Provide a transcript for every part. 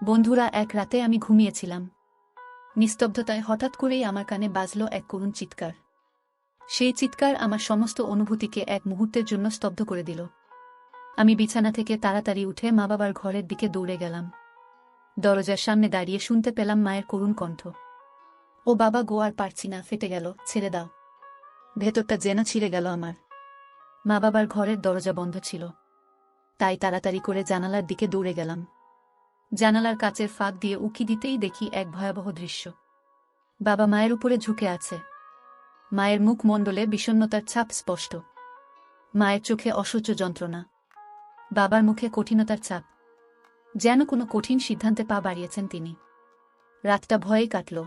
বন্ধুরা, এক রাতে আমি ঘুমিয়েছিলাম। নিস্তব্ধতায় হঠাৎ করেই আমার কানে বাজল এক করুণ চিৎকার। সেই চিৎকার আমার সমস্ত অনুভূতিকে এক মুহূর্তের জন্য স্তব্ধ করে দিল। আমি বিছানা থেকে তাড়াতাড়ি উঠে মা বাবার ঘরের দিকে দৌড়ে গেলাম। দরজার সামনে দাঁড়িয়ে শুনতে পেলাম মায়ের করুণ কণ্ঠ। ও বাবা গো, আর পারছি না, ফেটে গেল, ছেড়ে দাও। ভেতরটা যেন ছিঁড়ে গেল আমার। মা বাবার ঘরের দরজা বন্ধ ছিল, তাই তাড়াতাড়ি করে জানালার দিকে দৌড়ে গেলাম। জানালার কাচের ফাঁক দিয়ে উঁকি দিতেই দেখি এক ভয়াবহ দৃশ্য। বাবা মায়ের উপরে ঝুঁকে আছে। মায়ের মুখমণ্ডলে বিষণ্ণতার ছাপ স্পষ্ট। মায়ের চোখে অসহ্য যন্ত্রণা, বাবার মুখে কঠিনতার ছাপ, যেন কোনো কঠিন সিদ্ধান্তে পা বাড়িয়েছেন তিনি। রাতটা ভয়েই কাটল।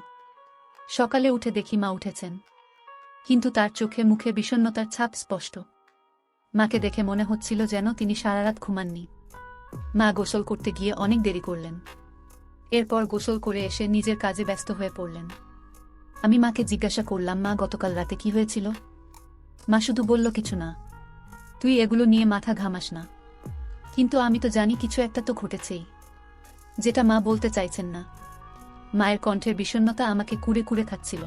সকালে উঠে দেখি মা উঠেছেন, কিন্তু তার চোখে মুখে বিষণ্ণতার ছাপ স্পষ্ট। মাকে দেখে মনে হচ্ছিল যেন তিনি সারা রাত ঘুমাননি। মা গোসল করতে গিয়ে অনেক দেরি করলেন। এরপর গোসল করে এসে নিজের কাজে ব্যস্ত হয়ে পড়লেন। আমি মাকে জিজ্ঞাসা করলাম, মা গতকাল রাতে কি হয়েছিল? মা শুধু বলল, কিছু না, তুই এগুলো নিয়ে মাথা ঘামাস না। কিন্তু আমি তো জানি কিছু একটা তো ঘটেছেই, যেটা মা বলতে চাইছেন না। মায়ের কণ্ঠের বিষণ্ণতা আমাকে কুড়ে কুড়ে খাচ্ছিল।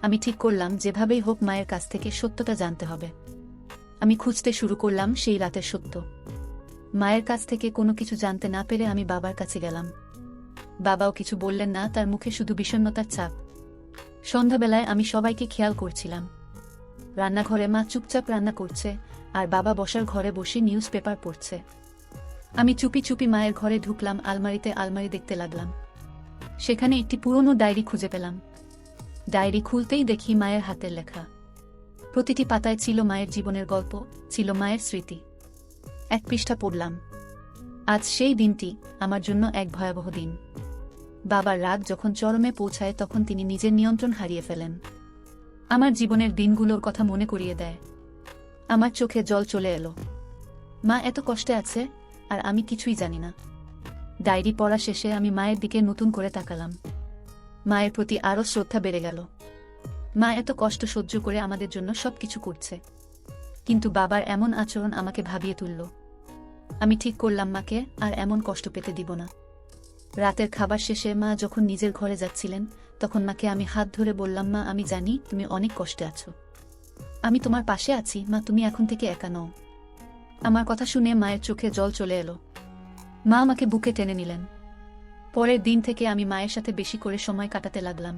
আমি ঠিক করলাম যেভাবেই হোক মায়ের কাছ থেকে সত্যটা জানতে হবে। আমি খুঁজতে শুরু করলাম সেই রাতের সত্য। মায়ের কাছ থেকে কোনো কিছু জানতে না পেরে আমি বাবার কাছে গেলাম। বাবাও কিছু বললেন না, তার মুখে শুধু বিষণ্ণতার ছাপ। সন্ধ্যাবেলায় আমি সবাইকে খেয়াল করছিলাম। রান্নাঘরে মা চুপচাপ রান্না করছে, আর বাবা বসার ঘরে বসে নিউজ পেপার পড়ছে। আমি চুপি চুপি মায়ের ঘরে ঢুকলাম, আলমারিতে আলমারি দেখতে লাগলাম। সেখানে একটি পুরনো ডায়েরি খুঁজে পেলাম। ডায়েরি খুলতেই দেখি মায়ের হাতের লেখা। প্রতিটি পাতায় ছিল মায়ের জীবনের গল্প, ছিল মায়ের স্মৃতি। এক পৃষ্ঠা পড়লাম। আজ সেই দিনটি আমার জন্য এক ভয়াবহ দিন। বাবার রাগ যখন চরমে পৌঁছায় তখন তিনি নিজের নিয়ন্ত্রণ হারিয়ে ফেলেন। আমার জীবনের দিনগুলোর কথা মনে করিয়ে দেয়। আমার চোখে জল চলে এলো। মা এত কষ্টে আছে, আর আমি কিছুই জানি না। ডায়েরি পড়া শেষে আমি মায়ের দিকে নতুন করে তাকালাম। মায়ের প্রতি আরও শ্রদ্ধা বেড়ে গেল। মা এত কষ্ট সহ্য করে আমাদের জন্য সবকিছু করছে, কিন্তু বাবার এমন আচরণ আমাকে ভাবিয়ে তুলল। আমি ঠিক করলাম মাকে আর এমন কষ্ট পেতে দিব না। রাতের খাবার শেষে মা যখন নিজের ঘরে যাচ্ছিলেন, তখন মাকে আমি হাত ধরে বললাম, মা আমি জানি তুমি অনেক কষ্টে আছো। আমি তোমার পাশে আছি মা, তুমি এখন থেকে একা নও। আমার কথা শুনে মায়ের চোখে জল চলে এলো। মা আমাকে বুকে টেনে নিলেন। পরের দিন থেকে আমি মায়ের সাথে বেশি করে সময় কাটাতে লাগলাম।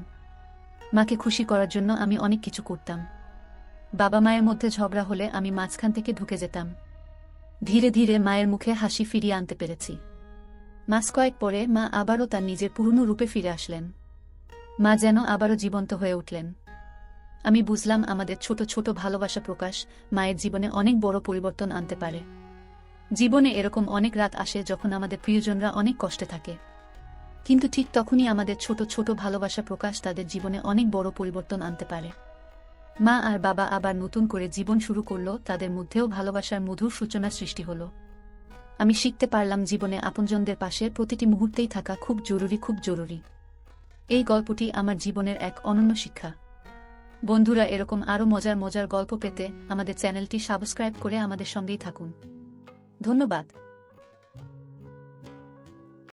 মাকে খুশি করার জন্য আমি অনেক কিছু করতাম। বাবা মায়ের মধ্যে ঝগড়া হলে আমি মাঝখান থেকে ঢুকে যেতাম। ধীরে ধীরে মায়ের মুখে হাসি ফিরিয়ে আনতে পেরেছি। মাস কয়েক পরে মা আবারও তার নিজের পুরনো রূপে ফিরে আসলেন। মা যেন আবারও জীবন্ত হয়ে উঠলেন। আমি বুঝলাম আমাদের ছোট ছোট ভালোবাসা প্রকাশ মায়ের জীবনে অনেক বড় পরিবর্তন আনতে পারে। জীবনে এরকম অনেক রাত আসে যখন আমাদের প্রিয়জনরা অনেক কষ্টে থাকে, কিন্তু ঠিক তখনই আমাদের ছোট ছোট ভালোবাসা প্রকাশ তাদের জীবনে অনেক বড় পরিবর্তন আনতে পারে। মা আর বাবা আবার নতুন করে জীবন শুরু করলো, তাদের মধ্যেও ভালোবাসার মধুর সূচনা সৃষ্টি হলো। আমি শিখতে পারলাম জীবনে আপনজনদের পাশে প্রতিটি মুহূর্তেই থাকা খুব জরুরি, খুব জরুরি। এই গল্পটি আমার জীবনের এক অনন্য শিক্ষা। বন্ধুরা, এরকম আরও মজার মজার গল্প পেতে আমাদের চ্যানেলটি সাবস্ক্রাইব করে আমাদের সঙ্গেই থাকুন। ধন্যবাদ।